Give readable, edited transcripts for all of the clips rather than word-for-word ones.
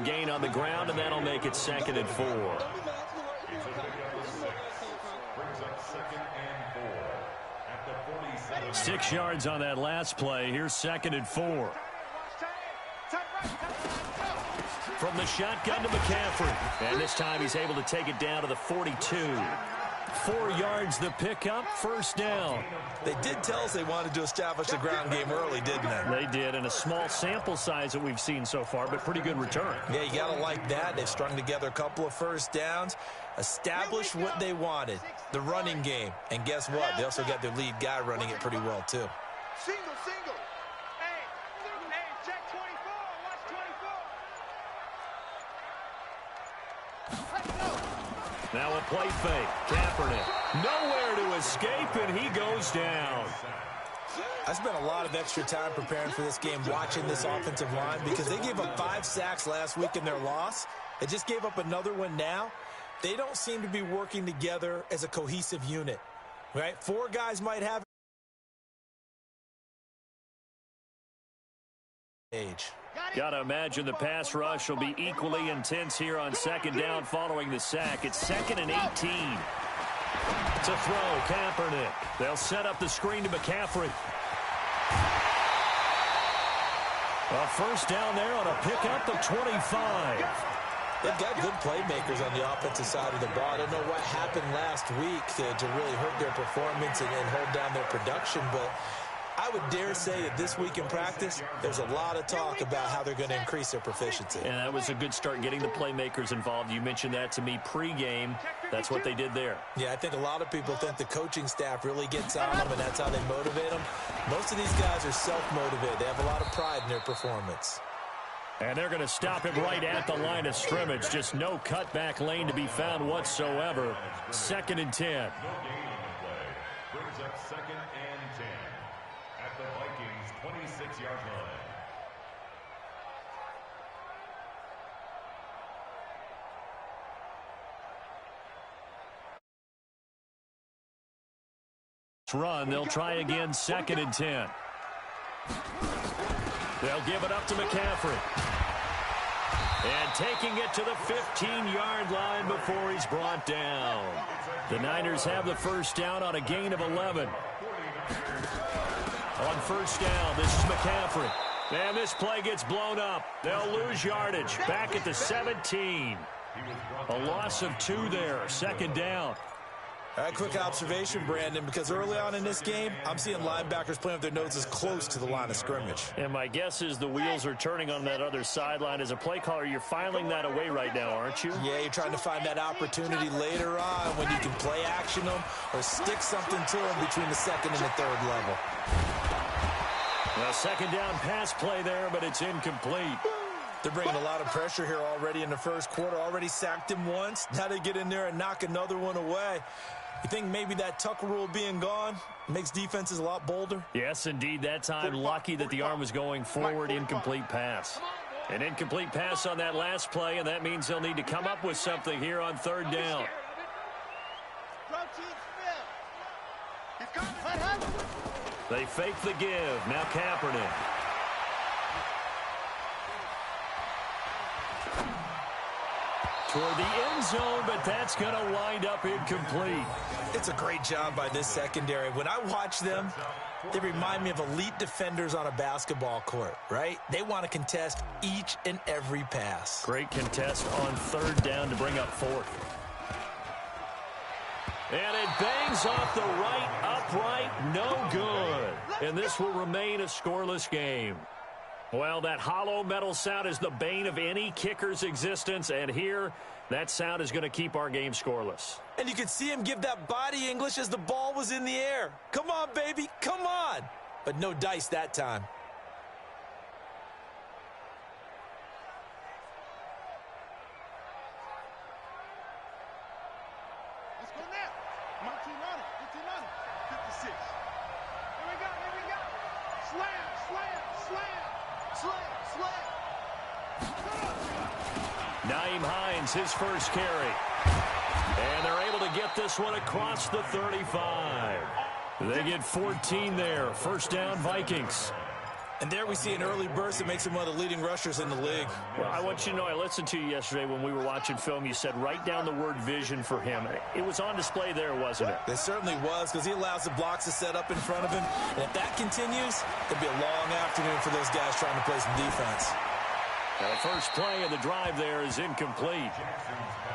yard gain on the ground, and that'll make it 2nd and 4. 6 yards on that last play. Here's 2nd and 4. From the shotgun to McCaffrey. And this time he's able to take it down to the 42. 4 yards the pickup, first down. They did tell us they wanted to establish the ground game early, didn't they? They did, and a small sample size that we've seen so far, but pretty good return. Yeah, you got to like that. They've strung together a couple of first downs, established what they wanted, the running game. And guess what? They also got their lead guy running it pretty well, too. Single. Hey, check 24. Watch 24. Now a play fake. Kaepernick. Nowhere to escape, and he goes down. I spent a lot of extra time preparing for this game, watching this offensive line, because they gave up 5 sacks last week in their loss. They just gave up another one now. They don't seem to be working together as a cohesive unit, right? 4 guys might have age. Got to imagine the pass rush will be equally intense here on 2nd down following the sack. It's 2nd and 18. To throw, Kaepernick. They'll set up the screen to McCaffrey. A first down there on a pickup of 25. They've got good playmakers on the offensive side of the ball. I don't know what happened last week to really hurt their performance and hold down their production, but I would dare say that this week in practice, there's a lot of talk about how they're going to increase their proficiency. And that was a good start getting the playmakers involved. You mentioned that to me pregame. That's what they did there. Yeah, I think a lot of people think the coaching staff really gets on them, and that's how they motivate them. Most of these guys are self-motivated. They have a lot of pride in their performance. And they're going to stop him right at the line of scrimmage. Just no cutback lane to be found whatsoever. 2nd and 10. Brings up 2nd and 10 at the Vikings 26-yard line. Run. They'll try again, 2nd and 10. They'll give it up to McCaffrey. And taking it to the 15-yard line before he's brought down. The Niners have the first down on a gain of 11. On first down, this is McCaffrey. And this play gets blown up. They'll lose yardage. Back at the 17. A loss of 2 there. 2nd down. All right, quick observation, Brandon, because early on in this game, I'm seeing linebackers playing with their noses close to the line of scrimmage. And my guess is the wheels are turning on that other sideline. As a play caller, you're filing that away right now, aren't you? Yeah, you're trying to find that opportunity later on when you can play action them or stick something to them between the 2nd and the 3rd level. Well, 2nd down pass play there, but it's incomplete. They're bringing a lot of pressure here already in the first quarter. Already sacked him once. Now they get in there and knock another one away. You think maybe that Tucker rule being gone makes defenses a lot bolder? Yes, indeed. That time, lucky that the arm was going forward. Incomplete pass. An incomplete pass on that last play, and that means they'll need to come up with something here on 3rd down. They fake the give. Now Kaepernick. Toward the end zone, but that's going to wind up incomplete. It's a great job by this secondary. When I watch them, they remind me of elite defenders on a basketball court, right? They want to contest each and every pass. Great contest on 3rd down to bring up 4th. And it bangs off the right upright. No good. And this will remain a scoreless game. Well, that hollow metal sound is the bane of any kicker's existence, and here, that sound is going to keep our game scoreless. And you could see him give that body English as the ball was in the air. Come on, baby, come on. But no dice that time. Let's go now. 19 on it. 15 on it. 56. Here we go. Slam. Naeem Hines, his first carry. And they're able to get this one across the 35. They get 14 there. First down, Vikings. And there we see an early burst that makes him one of the leading rushers in the league. Well, I want you to know, I listened to you yesterday when we were watching film. You said write down the word vision for him. It was on display there, wasn't it? It certainly was, because he allows the blocks to set up in front of him. And if that continues, it'll be a long afternoon for those guys trying to play some defense. And the first play of the drive there is incomplete.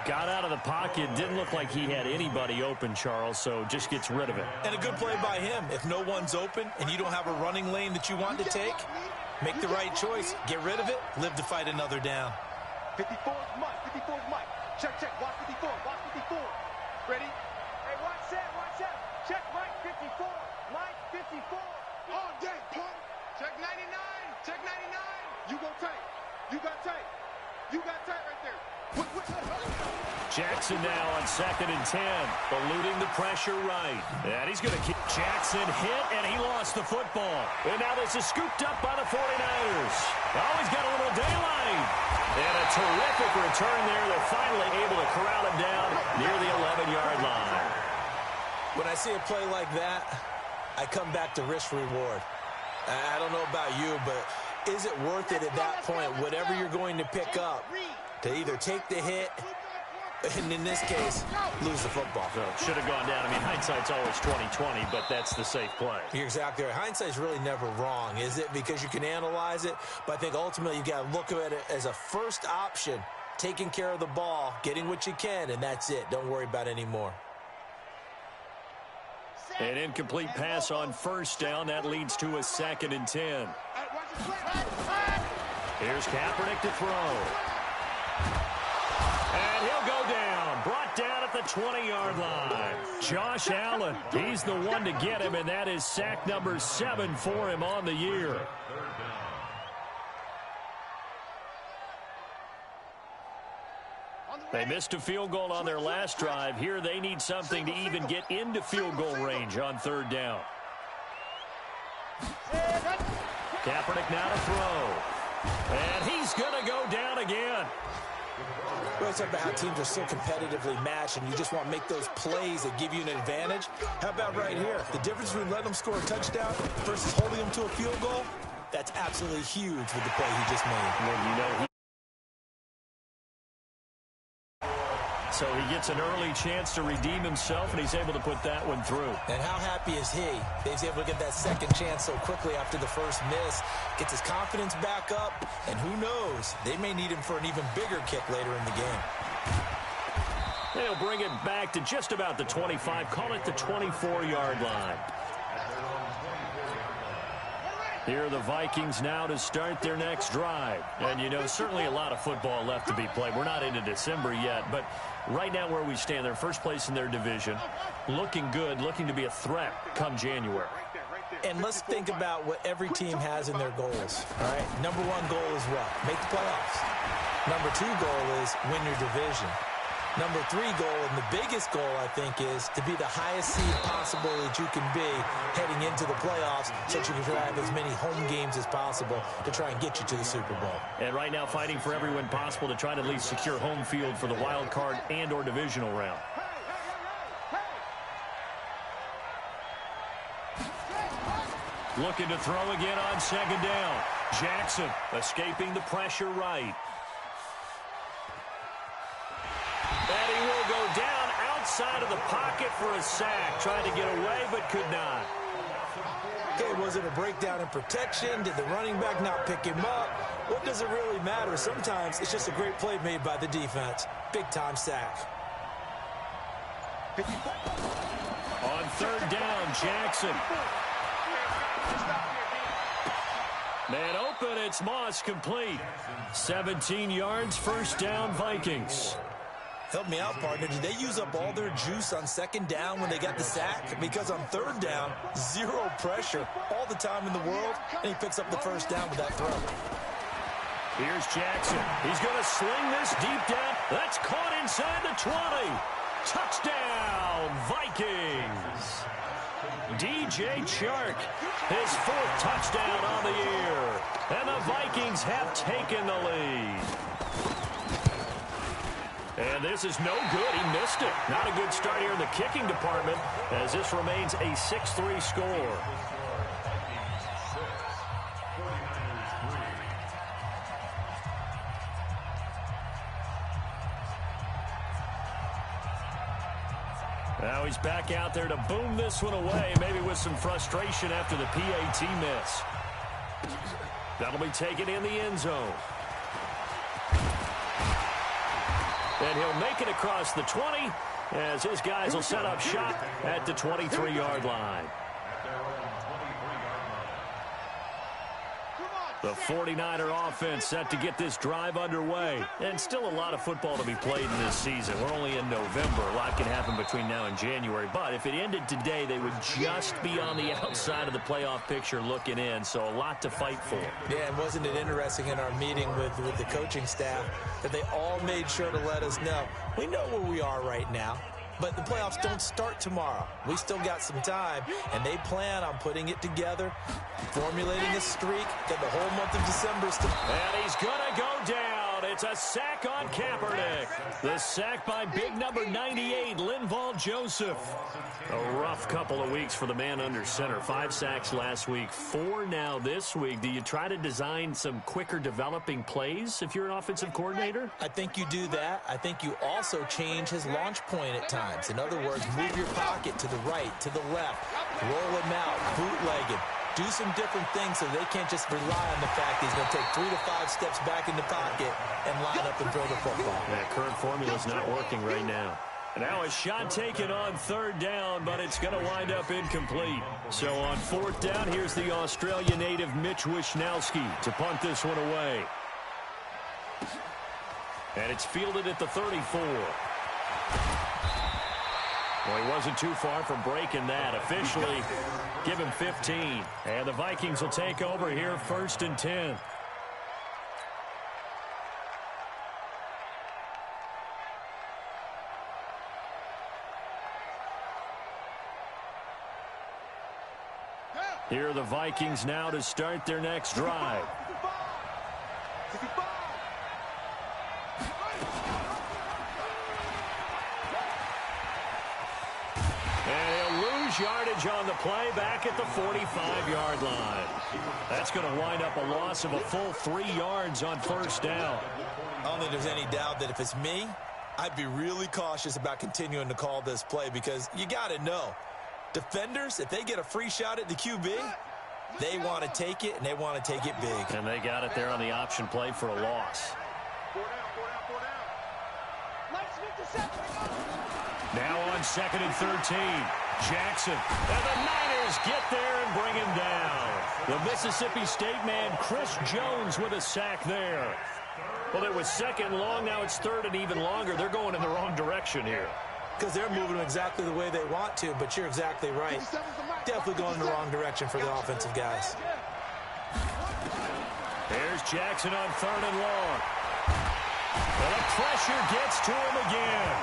Got out of the pocket. Didn't look like he had anybody open, Charles, so just gets rid of it. And a good play by him. If no one's open and you don't have a running lane that you want to take, make the right choice. Get rid of it. Live to fight another down. 54 is Mike. 54 is Mike. Check, check. Watch 54. Watch 54. Ready? Hey, watch that. Watch that. Check Mike 54. Mike 54. All day, pump. Check 99. Check 99. You go tight. You got tight. You got tight right there. Jackson now on 2nd and 10. Eluding the pressure right. And he's going to keep Jackson hit, and he lost the football. And now this is scooped up by the 49ers. Oh, he's got a little daylight. And a terrific return there. They're finally able to corral him down near the 11-yard line. When I see a play like that, I come back to risk-reward. I don't know about you, but is it worth it at that point, whatever you're going to pick up, to either take the hit and, in this case, lose the football? So should have gone down. I mean, hindsight's always 20/20, but that's the safe play. You're exactly right. Hindsight's really never wrong, is it? Because you can analyze it, but I think ultimately you got to look at it as a first option, taking care of the ball, getting what you can, and that's it. Don't worry about any more. An incomplete pass on first down. That leads to a 2nd and 10. Here's Kaepernick to throw. And he'll go down. Brought down at the 20-yard line. Josh Allen, he's the one to get him, and that is sack number 7 for him on the year. They missed a field goal on their last drive. Here they need something to even get into field goal range on 3rd down. Kaepernick now to throw. And he's going to go down again. Well, it's about how teams are so competitively matched, and you just want to make those plays that give you an advantage. How about right here? The difference between letting them score a touchdown versus holding them to a field goal, that's absolutely huge with the play he just made. Well, you know, so he gets an early chance to redeem himself, and he's able to put that one through. And how happy is he? He's able to get that second chance so quickly after the first miss. Gets his confidence back up, and who knows? They may need him for an even bigger kick later in the game. They'll bring it back to just about the 25. Call it the 24-yard line. Here are the Vikings now to start their next drive. And, you know, certainly a lot of football left to be played. We're not into December yet, but right now where we stand, they're first place in their division. Looking good, looking to be a threat come January. And let's think about what every team has in their goals, all right? Number 1 goal is what? Make the playoffs. Number 2 goal is win your division. Number 3 goal, and the biggest goal, I think, is to be the highest seed possible that you can be heading into the playoffs so that you can have as many home games as possible to try and get you to the Super Bowl. And right now fighting for every win possible to try to at least secure home field for the wild card and or divisional round. Looking to throw again on 2nd down. Jackson escaping the pressure right. And he will go down outside of the pocket for a sack. Tried to get away, but could not. Okay, was it a breakdown in protection? Did the running back not pick him up? What does it really matter? Sometimes it's just a great play made by the defense. Big-time sack. On 3rd down, Jackson. Man open, it's Moss, complete. 17 yards, first down, Vikings. Help me out, partner. Did they use up all their juice on 2nd down when they got the sack? Because on 3rd down, 0 pressure all the time in the world, and he picks up the first down with that throw. Here's Jackson. He's going to sling this deep down. That's caught inside the 20. Touchdown, Vikings. DJ Chark, his 4th touchdown on the year. And the Vikings have taken the lead. And this is no good. He missed it. Not a good start here in the kicking department as this remains a 6-3 score. Now he's back out there to boom this one away, maybe with some frustration after the PAT miss. That'll be taken in the end zone. And he'll make it across the 20 as his guys will set up shop at the 23-yard line. The 49er offense set to get this drive underway. And still a lot of football to be played in this season. We're only in November. A lot can happen between now and January. But if it ended today, they would just be on the outside of the playoff picture looking in. So a lot to fight for. Yeah, and wasn't it interesting in our meeting with the coaching staff that they all made sure to let us know, we know where we are right now. But the playoffs don't start tomorrow. We still got some time, and they plan on putting it together, formulating a streak, get the whole month of December. And he's going to go down. It's a sack on Kaepernick. The sack by big number 98, Linval Joseph. A rough couple of weeks for the man under center. 5 sacks last week, 4 now this week. Do you try to design some quicker developing plays if you're an offensive coordinator? I think you do that. I think you also change his launch point at times. In other words, move your pocket to the right, to the left, roll him out, bootleg him. Do some different things so they can't just rely on the fact he's going to take 3 to 5 steps back in the pocket and line up and throw the football. That current formula is not working right now. Now a shot taken on 3rd down, but it's going to wind up incomplete. So on 4th down, here's the Australia native Mitch Wishnowsky to punt this one away. And it's fielded at the 34. Well, he wasn't too far from breaking that. Officially, give him 15. And the Vikings will take over here 1st and 10. Here are the Vikings now to start their next drive. Yardage on the play back at the 45-yard line. That's going to wind up a loss of a full 3 yards on 1st down. I don't think there's any doubt that if it's me, I'd be really cautious about continuing to call this play because you got to know, defenders, if they get a free shot at the QB, they want to take it, and they want to take it big. And they got it there on the option play for a loss. Now on 2nd and 13. Jackson, and the Niners get there and bring him down. The Mississippi State man, Chris Jones, with a sack there. Well, it was 2nd and long, now it's 3rd and even longer. They're going in the wrong direction here. Because they're moving exactly the way they want to, but you're exactly right. Definitely going in the wrong direction for the offensive guys. There's Jackson on 3rd and long. And the pressure gets to him again.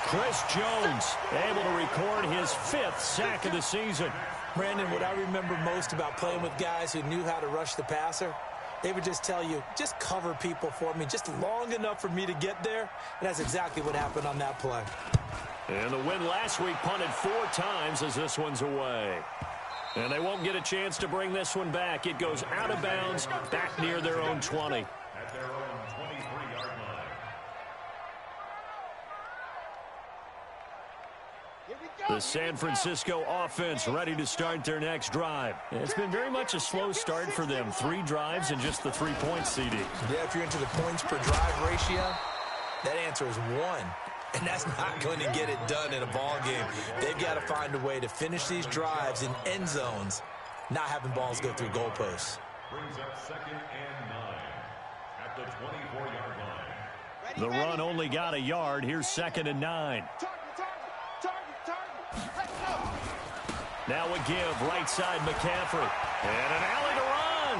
Chris Jones able to record his 5th sack of the season. Brandon, what I remember most about playing with guys who knew how to rush the passer, they would just tell you, just cover people for me, just long enough for me to get there. And that's exactly what happened on that play. And the win last week punted 4 times as this one's away. And they won't get a chance to bring this one back. It goes out of bounds back near their own 20. At their own 23-yard line. The San Francisco offense ready to start their next drive. It's been very much a slow start for them. 3 drives and just the 3 points, CD. Yeah, if you're into the points per drive ratio, that answer is 1. And that's not going to get it done in a ball game. They've got to find a way to finish these drives in end zones, not having balls go through goalposts. Brings up 2nd and 9 at the 24-yard line. The run only got a yard. Here's 2nd and 9. Now a give, right side McCaffrey. And an alley to run.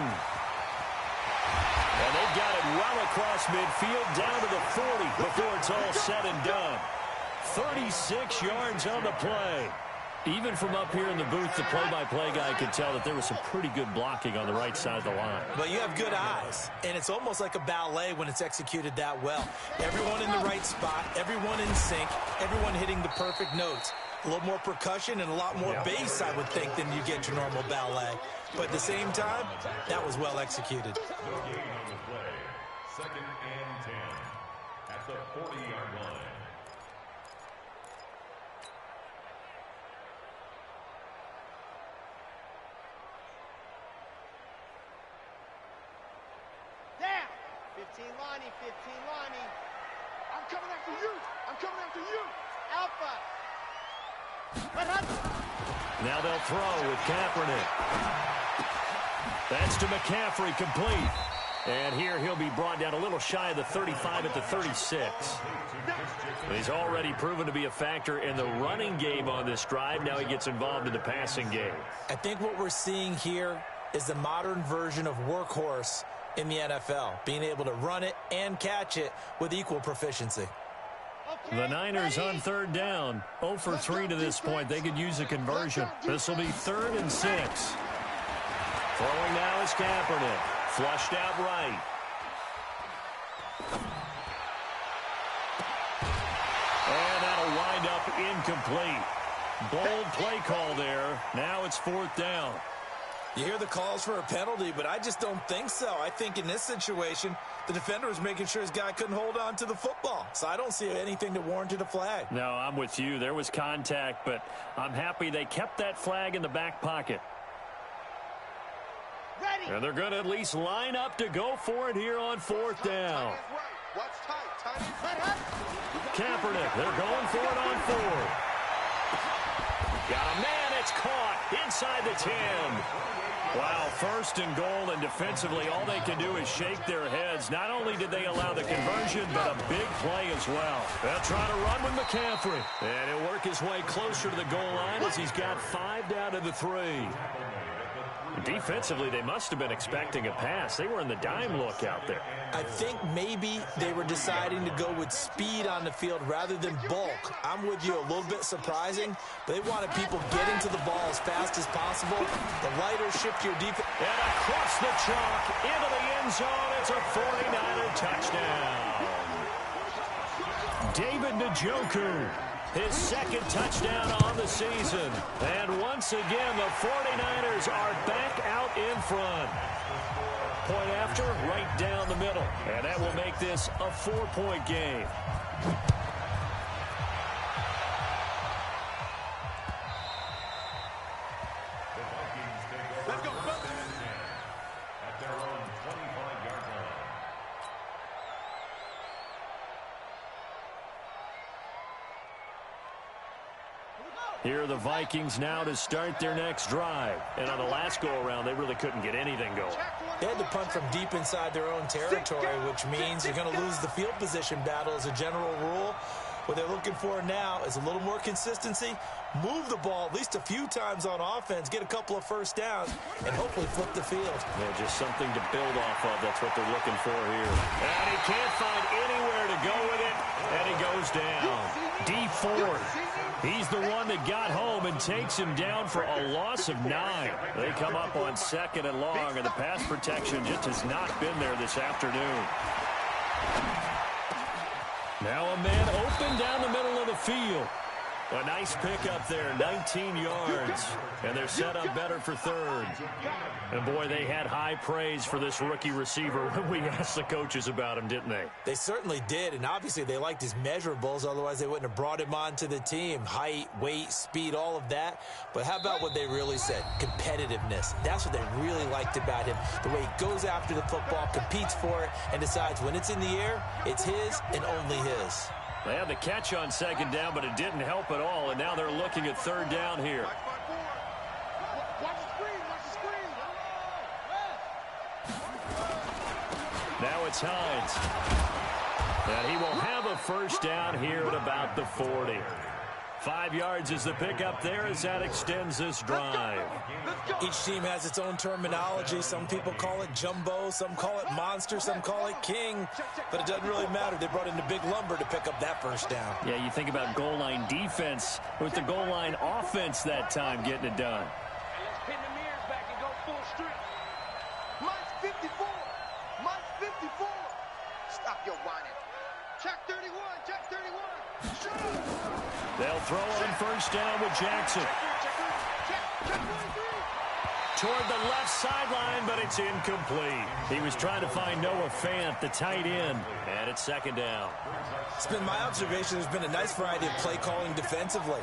And they've got it well across midfield down to the 40 before it's all said and done. 36 yards on the play. Even from up here in the booth, the play-by-play guy could tell that there was some pretty good blocking on the right side of the line. But you have good eyes, and it's almost like a ballet when it's executed that well. Everyone in the right spot, everyone in sync, everyone hitting the perfect notes. A little more percussion and a lot more bass, I would think, than you get your normal ballet. But at the same time, that was well executed. No gain on the play. 2nd and 10 at the 40-yard line. 15, Lonnie, 15, Lonnie. I'm coming after you. I'm coming after you. Alpha. Now they'll throw with Kaepernick. That's to McCaffrey, complete. And here he'll be brought down a little shy of the 35 at the 36. He's already proven to be a factor in the running game on this drive. Now he gets involved in the passing game. I think what we're seeing here is the modern version of workhorse in the NFL, being able to run it and catch it with equal proficiency. The Niners on third down, 0 for 3 to this point. They could use a conversion. This will be 3rd and 6. Throwing now is Kaepernick. Flushed out right. And that'll wind up incomplete. Bold play call there. Now it's 4th down. You hear the calls for a penalty, but I just don't think so. I think in this situation, the defender was making sure his guy couldn't hold on to the football. So I don't see anything that warranted a flag. No, I'm with you. There was contact, but I'm happy they kept that flag in the back pocket. Ready. And they're going to at least line up to go for it here on 4th down. Watch tight. Kaepernick, they're going for it on 4th. Got a man, it's caught inside the 10. Wow, 1st and goal, and defensively all they can do is shake their heads. Not only did they allow the conversion, but a big play as well. They'll try to run with McCaffrey. And he'll work his way closer to the goal line as he's got 5 down to the 3. Defensively, they must have been expecting a pass. They were in the dime look out there. I think maybe they were deciding to go with speed on the field rather than bulk. I'm with you, a little bit surprising, but they wanted people getting to the ball as fast as possible. The lighter shift your defense. And across the chalk into the end zone. It's a 49er touchdown. David Njoku. His 2nd touchdown on the season. And once again, the 49ers are back out in front. Point after, right down the middle. And that will make this a 4-point game. Let's go. At their own 25-yard line. Here are the Vikings now to start their next drive. And on the last go-around, they really couldn't get anything going. They had to punt from deep inside their own territory, which means you're going to lose the field position battle as a general rule. What they're looking for now is a little more consistency, move the ball at least a few times on offense, get a couple of 1st downs, and hopefully flip the field. Yeah, just something to build off of. That's what they're looking for here. And he can't find anywhere to go with it, and he goes down. D Ford. He's the one that got home and takes him down for a loss of 9. They come up on 2nd and long, and the pass protection just has not been there this afternoon. Now a man open down the middle of the field. A nice pickup there, 19 yards. And they're set up better for 3rd. And, boy, they had high praise for this rookie receiver when we asked the coaches about him, didn't they? They certainly did, and obviously they liked his measurables. Otherwise, they wouldn't have brought him onto the team. Height, weight, speed, all of that. But how about what they really said? Competitiveness. That's what they really liked about him. The way he goes after the football, competes for it, and decides when it's in the air, it's his and only his. They had the catch on 2nd down, but it didn't help at all, and now they're looking at 3rd down here. Watch the screen. Now it's Hines. And he will have a 1st down here at about the 40. 5 yards is the pickup there as that extends this drive. Each team has its own terminology. Some people call it jumbo, some call it monster, some call it king. But it doesn't really matter. They brought in the big lumber to pick up that 1st down. Yeah, you think about goal line defense with the goal line offense that time getting it done. Let's pin the mirrors back and go full street. Mike's 54. Mike's 54. Stop your whining. Check 31. Check 31. Shut up. They'll throw on 1st down with Jackson. Toward the left sideline, but it's incomplete. He was trying to find Noah Fant, the tight end, and it's 2nd down. It's been my observation there's been a nice variety of play calling defensively.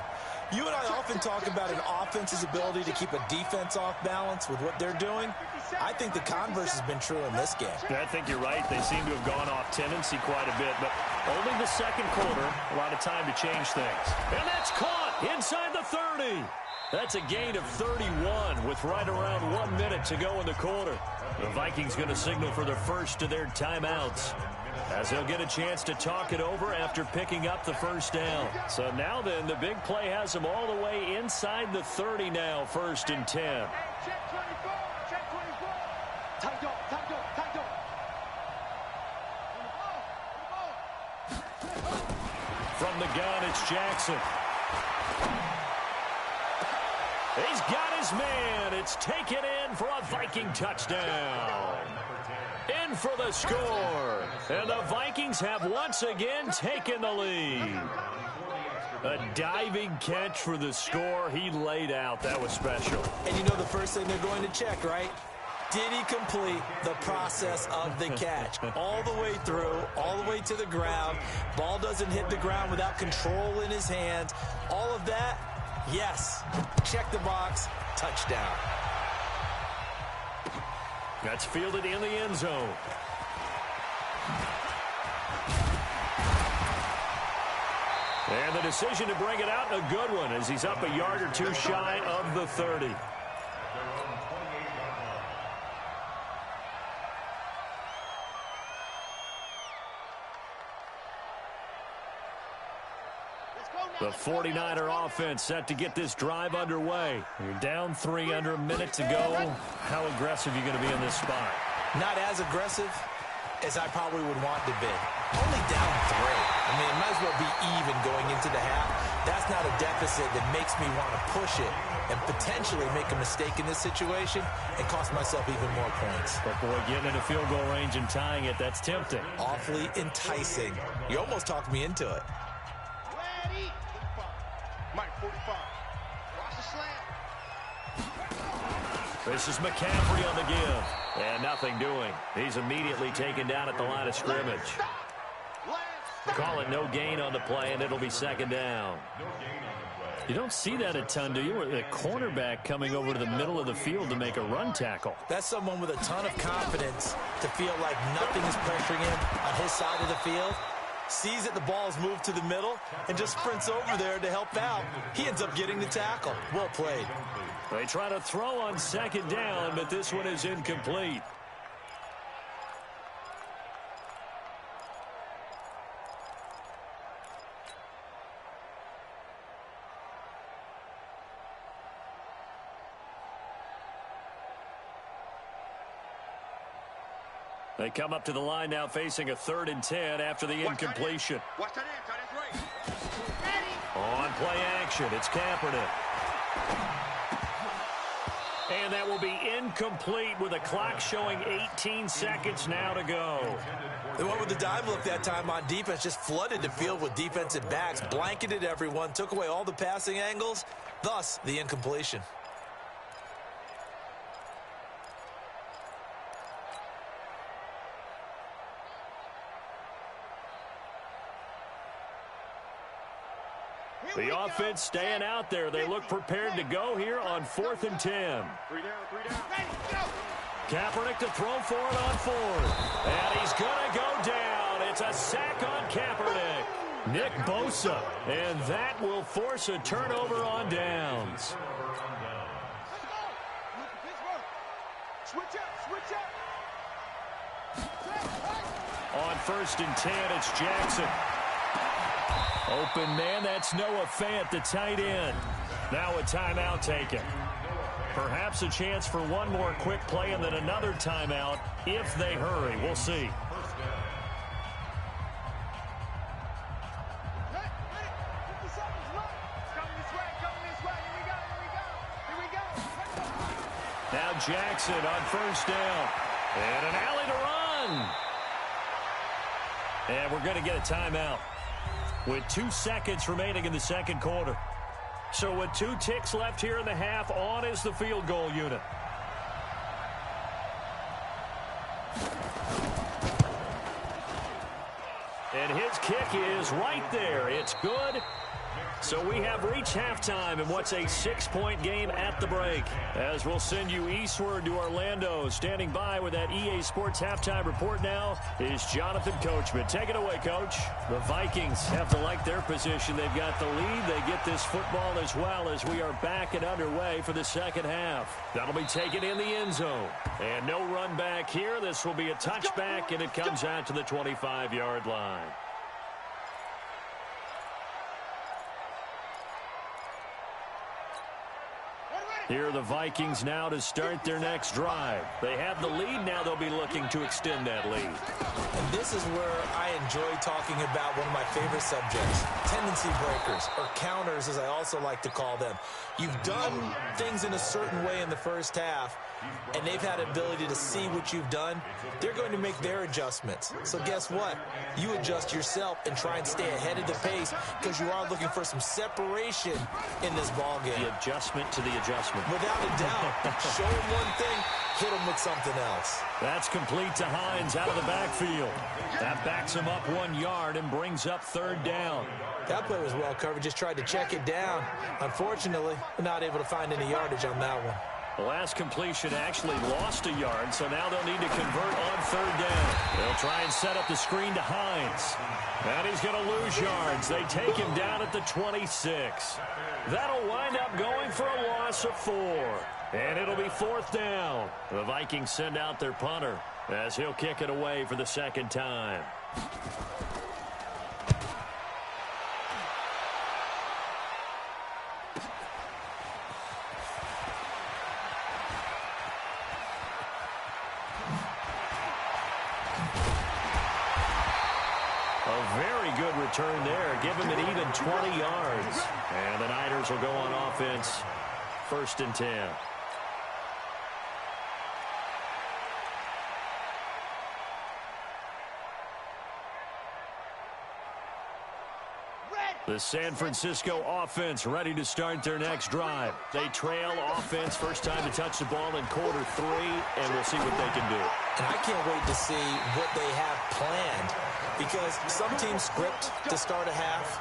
You and I often talk about an offense's ability to keep a defense off balance with what they're doing. I think the converse has been true in this game. I think you're right. They seem to have gone off tendency quite a bit, but only the second quarter, a lot of time to change things. And that's caught inside the 30. That's a gain of 31 with right around 1 minute to go in the quarter. The Vikings going to signal for their first of their timeouts, as they'll get a chance to talk it over after picking up the first down. So now then, the big play has them all the way inside the 30 now, 1st and 10. Check 24, check 24. Tight dog, tight dog, tight dog. From the gun, it's Jackson. He's got his man. It's taken in for a Viking touchdown. In for the score. And the Vikings have once again taken the lead. A diving catch for the score. He laid out. That was special. And you know the first thing they're going to check, right? Did he complete the process of the catch? All the way through, all the way to the ground. Ball doesn't hit the ground without control in his hands. All of that, yes. Check the box. Touchdown. That's fielded in the end zone. And the decision to bring it out, a good one, as he's up a yard or two shy of the 30. The 49er offense set to get this drive underway. You're down 3 under a minute to go. How aggressive are you going to be in this spot? Not as aggressive as I probably would want to be. Only down 3. I mean, it might as well be even going into the half. That's not a deficit that makes me want to push it and potentially make a mistake in this situation and cost myself even more points. But boy, getting into field goal range and tying it, that's tempting. Awfully enticing. You almost talked me into it. Ready. Mike, 45. Watch the slant. This is McCaffrey on the give. And nothing doing. He's immediately taken down at the line of scrimmage. Call it no gain on the play, and it'll be 2nd down. You don't see that a ton, do you? A cornerback coming over to the middle of the field to make a run tackle. That's someone with a ton of confidence to feel like nothing is pressuring him on his side of the field. Sees that the ball's moved to the middle and just sprints over there to help out. He ends up getting the tackle. Well played. They try to throw on 2nd down, but this one is incomplete. They come up to the line now facing a 3rd and 10 after the incompletion. Watch that in, tight end's right. On play action, it's Kaepernick. And that will be incomplete with a clock showing 18 seconds now to go. They went with the dive look that time on defense, just flooded the field with defensive backs, blanketed everyone, took away all the passing angles, thus the incompletion. The offense staying out there. They look prepared to go here on 4th and 10. 3 down, 3 down. Ready, go. Kaepernick to throw for it on 4th. And he's going to go down. It's a sack on Kaepernick. Nick Bosa. And that will force a turnover on downs. Switch up, switch up. On 1st and 10, it's Jackson. Open man, that's Noah Fant, the tight end. Now a timeout taken. Perhaps a chance for one more quick play and then another timeout if they hurry. We'll see. Now Jackson on 1st down. And an alley to run. And we're going to get a timeout with 2 seconds remaining in the 2nd quarter. So with 2 ticks left here in the half, on is the field goal unit. And his kick is right there. It's good. So we have reached halftime in what's a 6-point game at the break. As we'll send you eastward to Orlando. Standing by with that EA Sports halftime report now is Jonathan Coachman. Take it away, Coach. The Vikings have to like their position. They've got the lead. They get this football as well as we are back and underway for the second half. That'll be taken in the end zone. And no run back here. This will be a touchback, and it comes out to the 25-yard line. Here are the Vikings now to start their next drive. They have the lead. Now they'll be looking to extend that lead. And this is where I enjoy talking about one of my favorite subjects, tendency breakers, or counters as I also like to call them. You've done things in a certain way in the first half, and they've had ability to see what you've done. They're going to make their adjustments. So guess what? You adjust yourself and try and stay ahead of the pace because you are looking for some separation in this ball game. The adjustment to the adjustment. Without a doubt. Show them one thing, hit them with something else. That's complete to Hines out of the backfield. That backs him up 1 yard and brings up third down. That play was well covered. Just tried to check it down. Unfortunately, not able to find any yardage on that one. The last completion actually lost a yard, so now they'll need to convert on third down. They'll try and set up the screen to Hines. And he's going to lose yards. They take him down at the 26. That'll wind up going for a loss of 4. And it'll be fourth down. The Vikings send out their punter as he'll kick it away for the second time. Good return there. Give him an even 20 yards. And the Niners will go on offense. 1st and 10. The San Francisco offense ready to start their next drive. They trail offense, first time to touch the ball in quarter 3, and we'll see what they can do. And I can't wait to see what they have planned, because some teams script to start a half.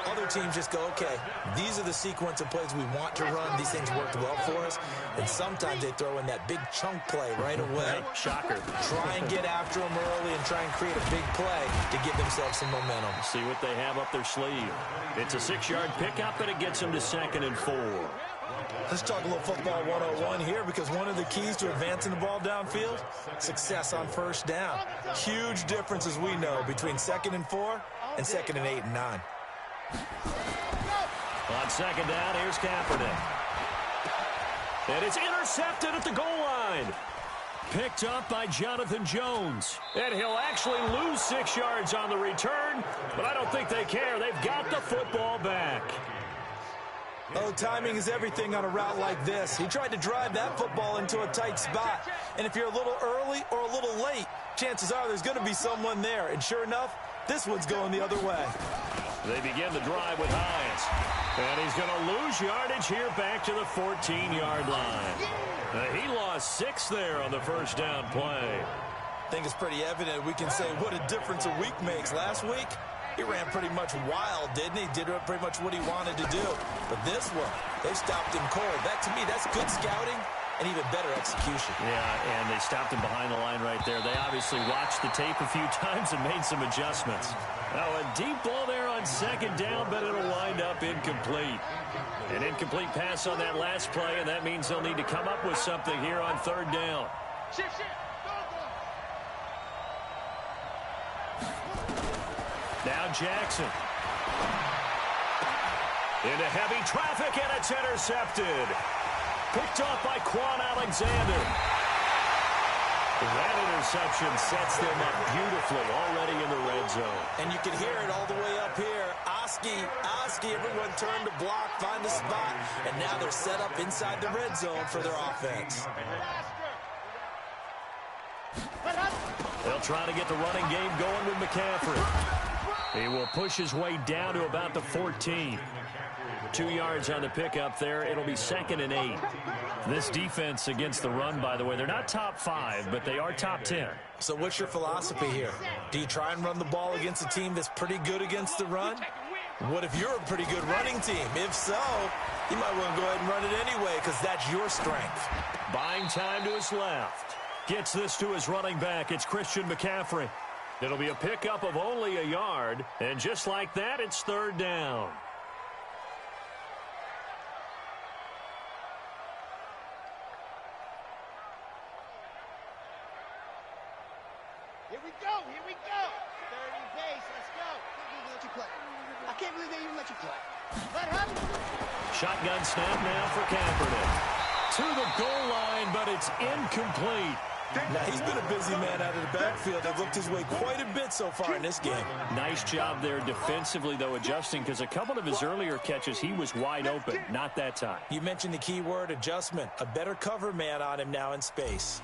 Other teams just go, okay, these are the sequence of plays we want to run. These things worked well for us. And sometimes they throw in that big chunk play right away. Shocker. Try and get after them early and try and create a big play to give themselves some momentum. See what they have up their sleeve. It's a 6-yard pickup, and it gets them to 2nd and 4. Let's talk a little football 101 here, because one of the keys to advancing the ball downfield, success on first down. Huge difference, as we know, between 2nd and 4 and 2nd and 8 and 9. On second down, here's Kaepernick. And it's intercepted at the goal line. Picked up by Jonathan Jones. And he'll actually lose 6 yards on the return, but I don't think they care. They've got the football back. Oh, timing is everything on a route like this. He tried to drive that football into a tight spot. And if you're a little early or a little late, chances are there's going to be someone there. And sure enough, this one's going the other way. They begin the drive with Hines. And he's going to lose yardage here back to the 14-yard line. He lost 6 there on the first down play. I think it's pretty evident. We can say what a difference a week makes. Last week, he ran pretty much wild, didn't he? Did pretty much what he wanted to do. But this one, they stopped him cold. That, to me, that's good scouting and even better execution. Yeah, and they stopped him behind the line right there. They obviously watched the tape a few times and made some adjustments. Now, a deep ball there on second down, but it'll wind up incomplete. An incomplete pass on that last play, and that means they'll need to come up with something here on third down. Now Jackson. Into heavy traffic, and it's intercepted. Picked off by Quan Alexander. That interception sets them up beautifully already in the red zone. And you can hear it all the way up here. Oski, everyone turned to block, find a spot, and now they're set up inside the red zone for their offense. They'll try to get the running game going with McCaffrey. He will push his way down to about the 14. 2 yards on the pickup there. It'll be 2nd and 8. This defense against the run, by the way, they're not top 5, but they are top 10. So what's your philosophy here? Do you try and run the ball against a team that's pretty good against the run? What if you're a pretty good running team? If so, you might want to go ahead and run it anyway because that's your strength. Buying time to his left. Gets this to his running back. It's Christian McCaffrey. It'll be a pickup of only a yard. And just like that, it's third down. Here we go. 30 pace. Let's go. Let you play. I can't believe they even let you play. Let him. Shotgun snap now for Kaepernick. To the goal line, but it's incomplete. Now, he's been a busy man out of the backfield. They've looked his way quite a bit so far in this game. Nice job there defensively, though, adjusting, because a couple of his earlier catches, he was wide open. Not that time. You mentioned the key word, adjustment. A better cover man on him now in space.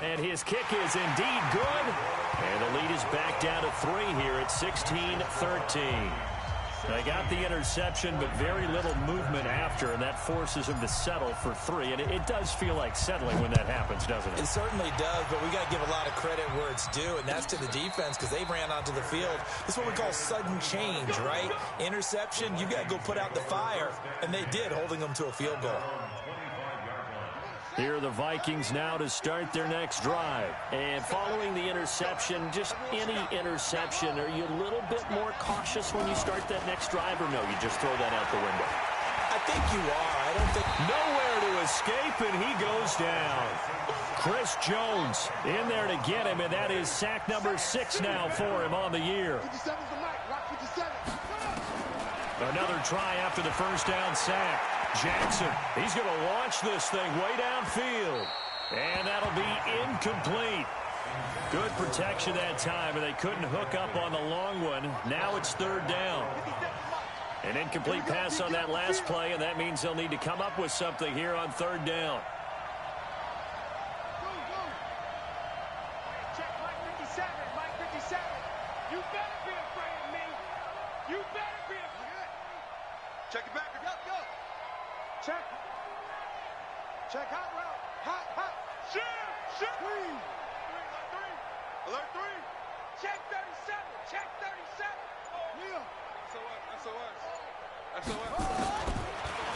And his kick is indeed good. And the lead is back down to 3 here at 16-13. They got the interception, but very little movement after, and that forces him to settle for 3. And it does feel like settling when that happens, doesn't it? It certainly does, but we got to give a lot of credit where it's due, and that's to the defense because they ran onto the field. This is what we call sudden change, right? Interception, you got to go put out the fire, and they did, holding them to a field goal. Here are the Vikings now to start their next drive. And following the interception, just any interception, are you a little bit more cautious when you start that next drive, or no, you just throw that out the window? I think you are. I don't think... Nowhere to escape, and he goes down. Chris Jones in there to get him, and that is sack number 6 now for him on the year. 57's the mic. Rock 57. Another try after the first down sack. Jackson, he's going to launch this thing way downfield. And that'll be incomplete. Good protection that time, and they couldn't hook up on the long one. Now it's third down. An incomplete pass on that last play, and that means they'll need to come up with something here on third down. Check Mike 57. Mike 57. You better be afraid of me. You better be afraid. Check it back. Go. Check. Check hot route. Hot. Shoot. Please. Alert 3. Check 37. Neil. SOS.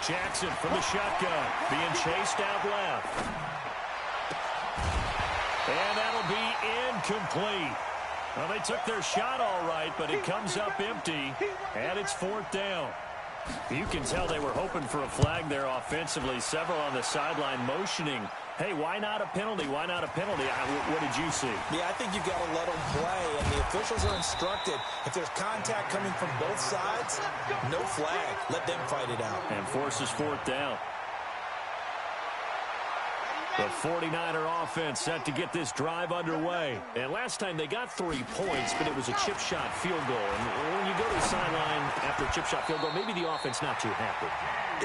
Jackson from the shotgun, being chased out left. And that'll be incomplete. Well, they took their shot all right, but it comes up empty, and it's fourth down. You can tell they were hoping for a flag there offensively. Several on the sideline motioning, hey, why not a penalty? Why not a penalty? What did you see? Yeah, I think you've got to let them play, and the officials are instructed. If there's contact coming from both sides, no flag. Let them fight it out. And forces fourth down. The 49er offense set to get this drive underway. And last time they got 3 points, but it was a chip shot field goal. And when you go to the sideline after a chip shot field goal, maybe the offense not too happy.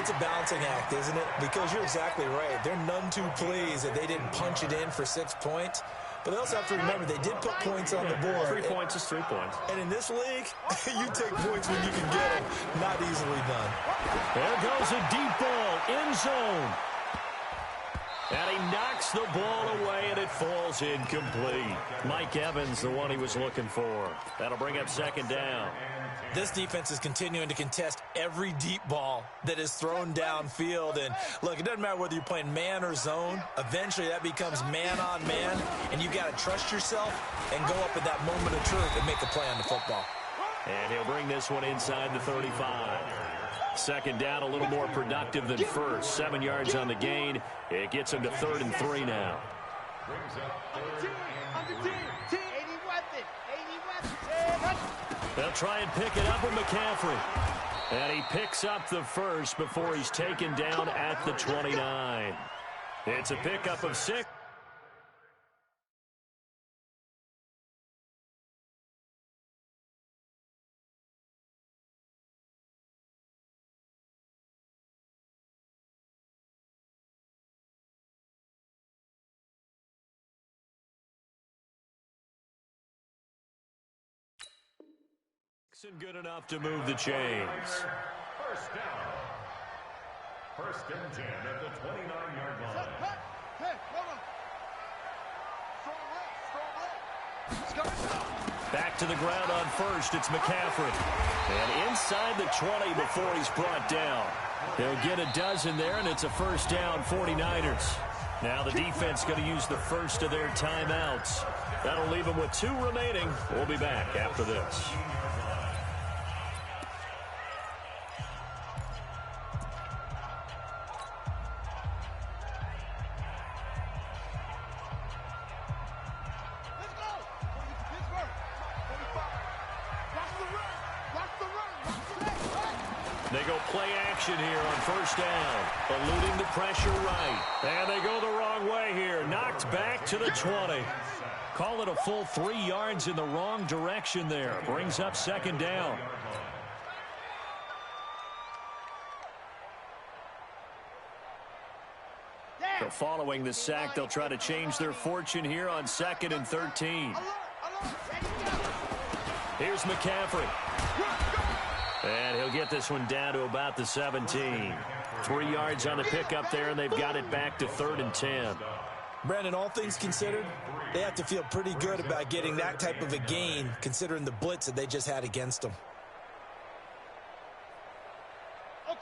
It's a balancing act, isn't it? Because you're exactly right. They're none too pleased that they didn't punch it in for 6 points. But they also have to remember they did put points on the board. 3 points is 3 points. And in this league, you take points when you can get them. Not easily done. There goes a deep ball, end zone. And he knocks the ball away, and it falls incomplete. Mike Evans, the one he was looking for. That'll bring up second down. This defense is continuing to contest every deep ball that is thrown downfield. And, look, it doesn't matter whether you're playing man or zone. Eventually, that becomes man-on-man, and you've got to trust yourself and go up at that moment of truth and make a play on the football. And he'll bring this one inside the 35. Second down, a little more productive than first. 7 yards on the gain. It gets him to 3rd and 3 now. They'll try and pick it up with McCaffrey. And he picks up the first before he's taken down at the 29. It's a pickup of 6. Good enough to move the chains. First down. 1st and 10 at the 29-yard line. Hey, hold on. Strong left. Let's go. Back to the ground on first. It's McCaffrey. And inside the 20 before he's brought down. They'll get a dozen there, and it's a first down, 49ers. Now the defense going to use the first of their timeouts. That'll leave them with 2 remaining. We'll be back after this. They go play action here on first down. Eluding the pressure right. And they go the wrong way here. Knocked back to the 20. Call it a full 3 yards in the wrong direction there. Brings up second down. So following the sack, they'll try to change their fortune here on 2nd and 13. Here's McCaffrey. And he'll get this one down to about the 17. 3 yards on the pickup there, and they've got it back to 3rd and 10. Brandon, all things considered, they have to feel pretty good about getting that type of a gain, considering the blitz that they just had against them.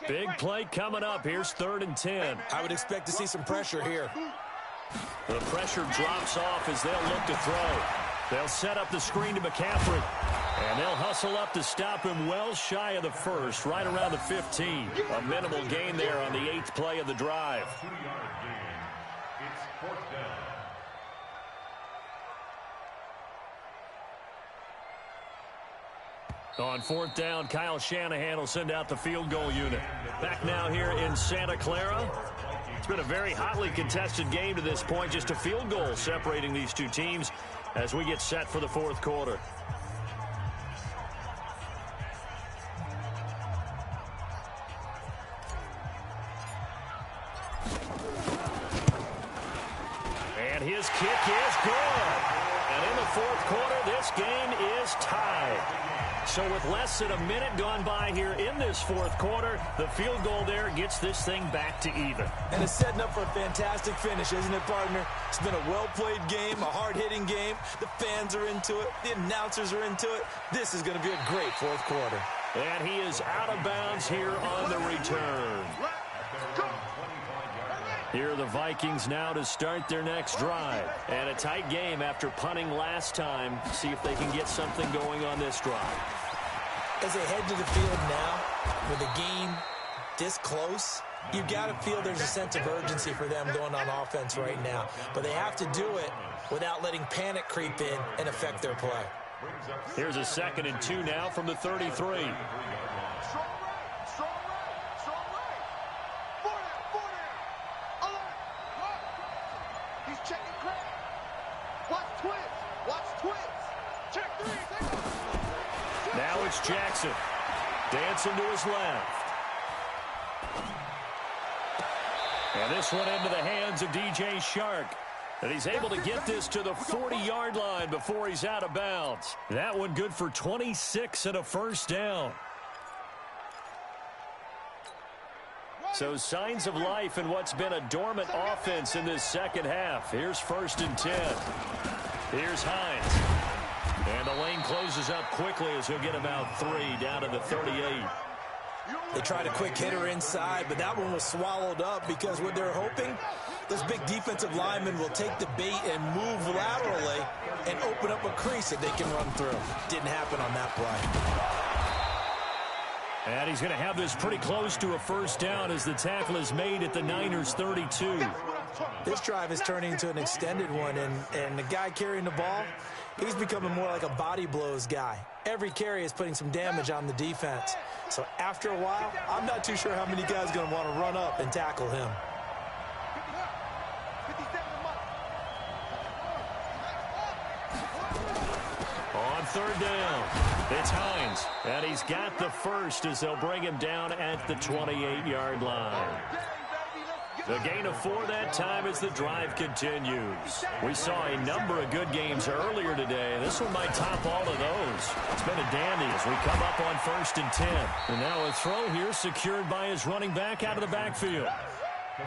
Big play coming up. Here's 3rd and 10. I would expect to see some pressure here. The pressure drops off as they'll look to throw. They'll set up the screen to McCaffrey. And they'll hustle up to stop him well shy of the first, right around the 15. A minimal gain there on the 8th play of the drive. 2-yard gain. It's 4th down. On 4th down, Kyle Shanahan will send out the field goal unit. Back now here in Santa Clara. It's been a very hotly contested game to this point. Just a field goal separating these two teams as we get set for the 4th quarter. And his kick is good. And in the 4th quarter, this game is tied. So with less than a minute gone by here in this 4th quarter, the field goal there gets this thing back to even. And it's setting up for a fantastic finish, isn't it, partner? It's been a well-played game, a hard-hitting game. The fans are into it. The announcers are into it. This is going to be a great 4th quarter. And he is out of bounds here on the return. Here are the Vikings now to start their next drive. And a tight game after punting last time. See if they can get something going on this drive. As they head to the field now, with the game this close, you got to feel there's a sense of urgency for them going on offense right now. But they have to do it without letting panic creep in and affect their play. Here's a 2nd and 2 now from the 33. Now it's Jackson. Dancing to his left. And this one into the hands of DJ Shark. And he's able to get this to the 40-yard line before he's out of bounds. That one good for 26 and a first down. So signs of life in what's been a dormant offense in this second half. Here's 1st and 10. Here's Hines. And the lane closes up quickly as he'll get about 3 down to the 38. They tried a quick hitter inside, but that one was swallowed up because what they're hoping, those big defensive linemen will take the bait and move laterally and open up a crease that they can run through. Didn't happen on that play. And he's going to have this pretty close to a first down as the tackle is made at the Niners' 32. This drive is turning into an extended one, and the guy carrying the ball, he's becoming more like a body blows guy. Every carry is putting some damage on the defense. So after a while, I'm not too sure how many guys are going to want to run up and tackle him. On 3rd down, it's Hines. And he's got the first as they'll bring him down at the 28-yard line. The gain of 4 that time as the drive continues. We saw a number of good games earlier today. This one might top all of those. It's been a dandy as we come up on 1st and 10. And now a throw here secured by his running back out of the backfield.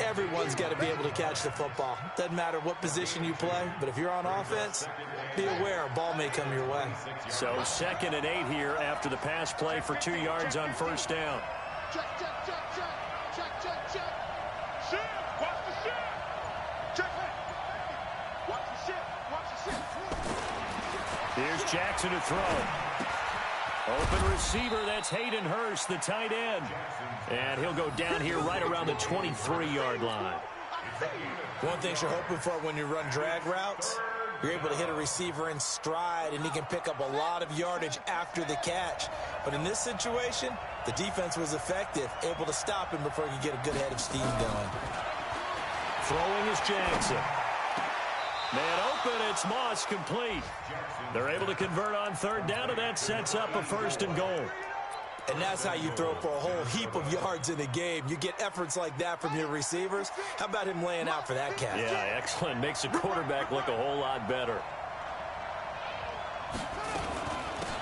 Everyone's got to be able to catch the football. Doesn't matter what position you play, but if you're on offense, be aware a ball may come your way. So 2nd and 8 here after the pass play for 2 yards on first down. Check, check, check, check. Check, check, check. Shift. Watch the shift. Check it. Watch the shift. Watch the shift. Here's Jackson to throw. Open receiver, that's Hayden Hurst, the tight end. And he'll go down here right around the 23-yard line. One thing you're hoping for when you run drag routes, you're able to hit a receiver in stride, and he can pick up a lot of yardage after the catch. But in this situation, the defense was effective, able to stop him before he could get a good head of steam going. Throwing is Jackson. Man open, it's Moss, complete. They're able to convert on 3rd down, and that sets up a 1st and goal. And that's how you throw for a whole heap of yards in a game. You get efforts like that from your receivers. How about him laying out for that catch? Yeah, excellent. Makes a quarterback look a whole lot better.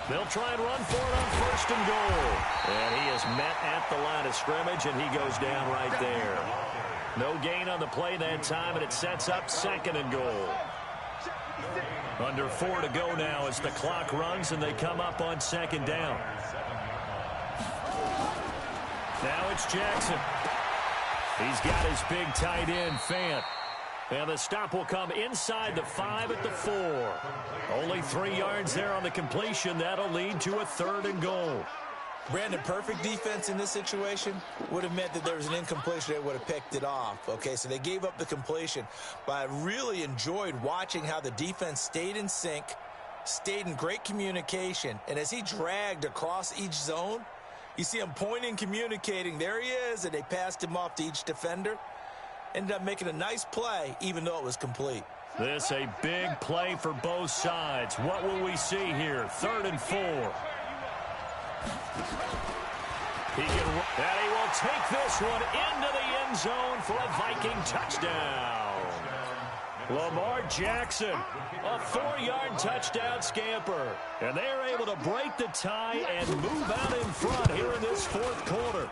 They'll try and run for it on 1st and goal. And he is met at the line of scrimmage, and he goes down right there. No gain on the play that time, and it sets up 2nd and goal. Under 4 to go now as the clock runs, and they come up on 2nd down. Now it's Jackson. He's got his big tight end, Fant. And the stop will come inside the 5 at the 4. Only 3 yards there on the completion. That'll lead to a 3rd and goal. Brandon, perfect defense in this situation would have meant that there was an incompletion. They would have picked it off. Okay, so they gave up the completion. But I really enjoyed watching how the defense stayed in sync, stayed in great communication. And as he dragged across each zone, you see him pointing, communicating. There he is, and they passed him off to each defender. Ended up making a nice play, even though it was complete. This a big play for both sides. What will we see here? 3rd and 4. He will take this one into the end zone for a Viking touchdown. Lamar Jackson, a 4-yard touchdown scamper. And they're able to break the tie and move out in front here in this 4th quarter.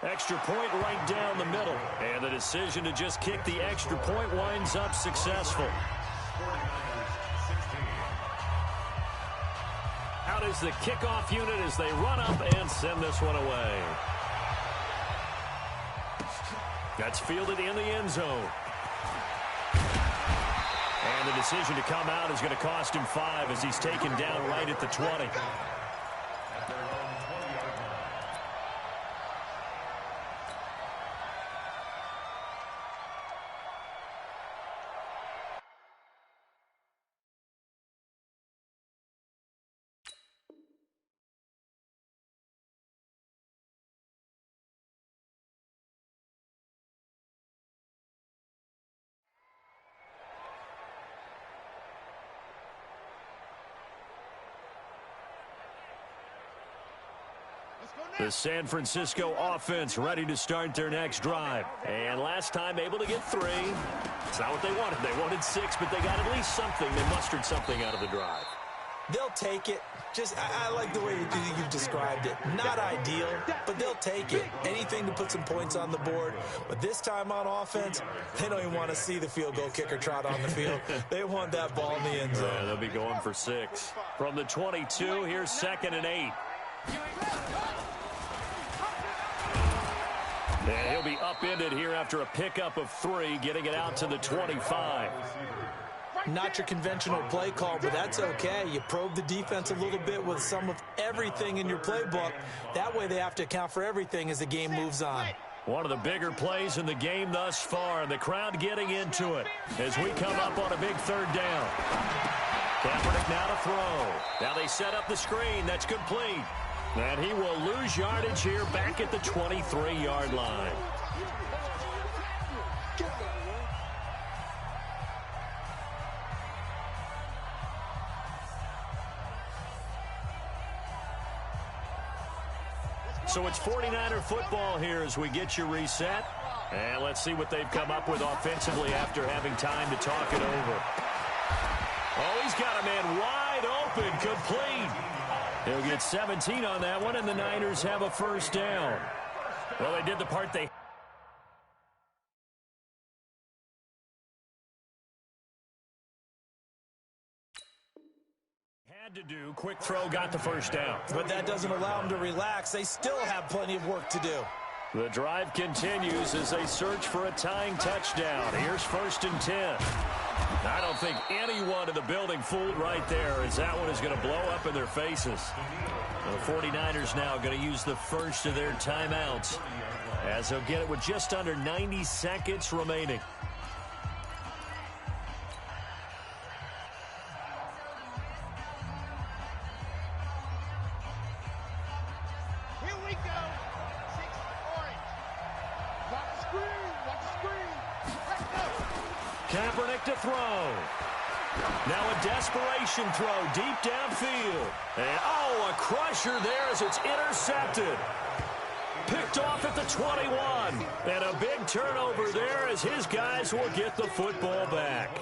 Extra point right down the middle. And the decision to just kick the extra point winds up successful. Out is the kickoff unit as they run up and send this one away. That's fielded in the end zone. And the decision to come out is going to cost him 5 as he's taken down right at the 20. The San Francisco offense ready to start their next drive. And last time able to get 3. It's not what they wanted. They wanted 6, but they got at least something. They mustered something out of the drive. They'll take it. I like the way you've described it. Not ideal, but they'll take it. Anything to put some points on the board. But this time on offense, they don't even want to see the field goal kicker trot on the field. They want that ball in the end zone. Yeah, they'll be going for 6. From the 22, here's 2nd and 8. And he'll be upended here after a pickup of 3, getting it out to the 25. Not your conventional play call, but that's okay. You probe the defense a little bit with some of everything in your playbook. That way they have to account for everything as the game moves on. One of the bigger plays in the game thus far, and the crowd getting into it as we come up on a big 3rd down. Kaepernick now to throw. Now they set up the screen. That's complete. And he will lose yardage here back at the 23-yard line. So it's 49er football here as we get you reset. And let's see what they've come up with offensively after having time to talk it over. Oh, he's got a man wide open, complete. He'll get 17 on that one, and the Niners have a 1st down. Well, they did the part they had to do. Quick throw got the first down. But that doesn't allow them to relax. They still have plenty of work to do. The drive continues as they search for a tying touchdown. Here's 1st and 10. I don't think anyone in the building fooled right there, as that one is going to blow up in their faces. The 49ers now going to use the first of their timeouts, as they'll get it with just under 90 seconds remaining. Here we go. 6 orange. Watch the screen. Watch the screen. Let's go. Kaepernick to throw. Now a desperation throw deep downfield. And, oh, a crusher there as it's intercepted. Picked off at the 21. And a big turnover there as his guys will get the football back.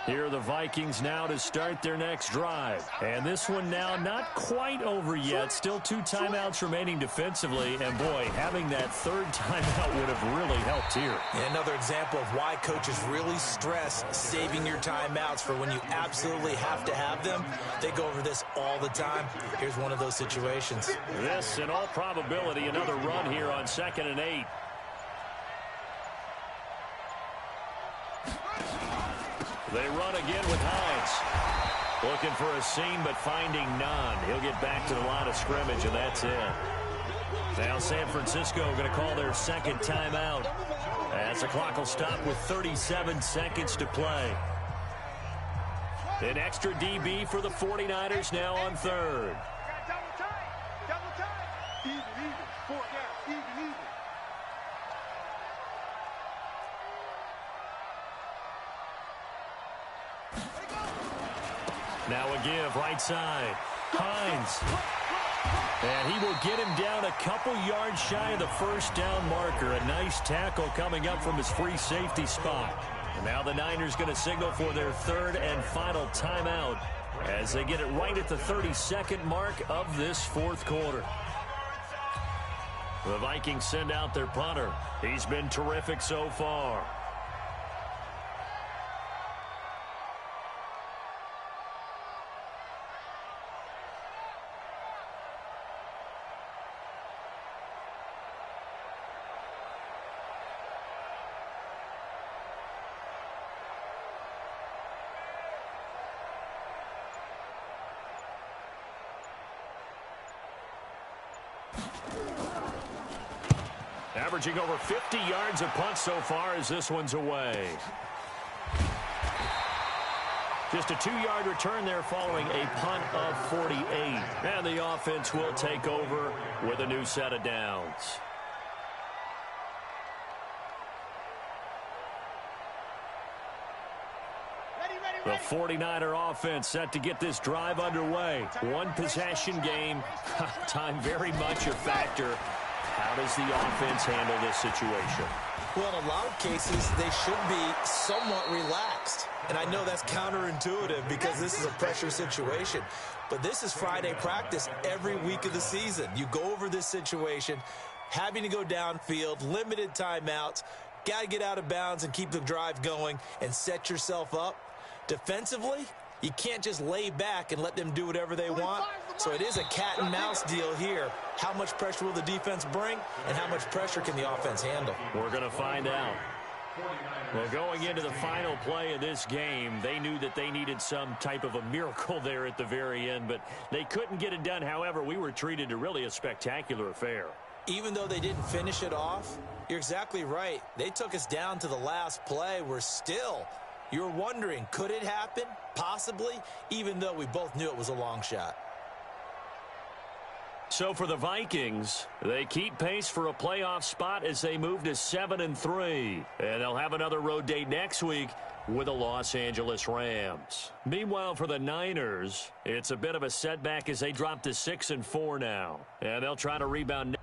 Here are the Vikings now to start their next drive. And this one now not quite over yet. Still 2 timeouts remaining defensively. And, boy, having that 3rd timeout would have really helped here. And another example of why coaches really stress saving your timeouts for when you absolutely have to have them. They go over this all the time. Here's one of those situations. This, in all probability, another run here on 2nd and 8. They run again with Hines. Looking for a seam, but finding none. He'll get back to the line of scrimmage, and that's it. Now San Francisco going to call their 2nd timeout, as the clock will stop with 37 seconds to play. An extra DB for the 49ers now on 3rd. Double time. Double time. Even. 4 down. Even. Now a give, right side. Hines. And he will get him down a couple yards shy of the 1st down marker. A nice tackle coming up from his free safety spot. And now the Niners going to signal for their 3rd and final timeout as they get it right at the 32nd mark of this 4th quarter. The Vikings send out their punter. He's been terrific so far. Averaging over 50 yards a punt so far as this one's away. Just a 2-yard return there following a punt of 48. And the offense will take over with a new set of downs. The 49er offense set to get this drive underway. One possession game. Time very much a factor. How does the offense handle this situation? Well, in a lot of cases, they should be somewhat relaxed. And I know that's counterintuitive because this is a pressure situation. But this is Friday practice every week of the season. You go over this situation, having to go downfield, limited timeouts, got to get out of bounds and keep the drive going and set yourself up. Defensively, you can't just lay back and let them do whatever they want. So it is a cat and mouse deal here. How much pressure will the defense bring, and how much pressure can the offense handle? We're going to find out. Well, going into the final play of this game, they knew that they needed some type of a miracle there at the very end, but they couldn't get it done. However, we were treated to really a spectacular affair. Even though they didn't finish it off, you're exactly right. They took us down to the last play. You're wondering, could it happen? Possibly, even though we both knew it was a long shot. So for the Vikings, they keep pace for a playoff spot as they move to 7-3. And they'll have another road date next week with the Los Angeles Rams. Meanwhile, for the Niners, it's a bit of a setback as they drop to 6-4 now. And they'll try to rebound.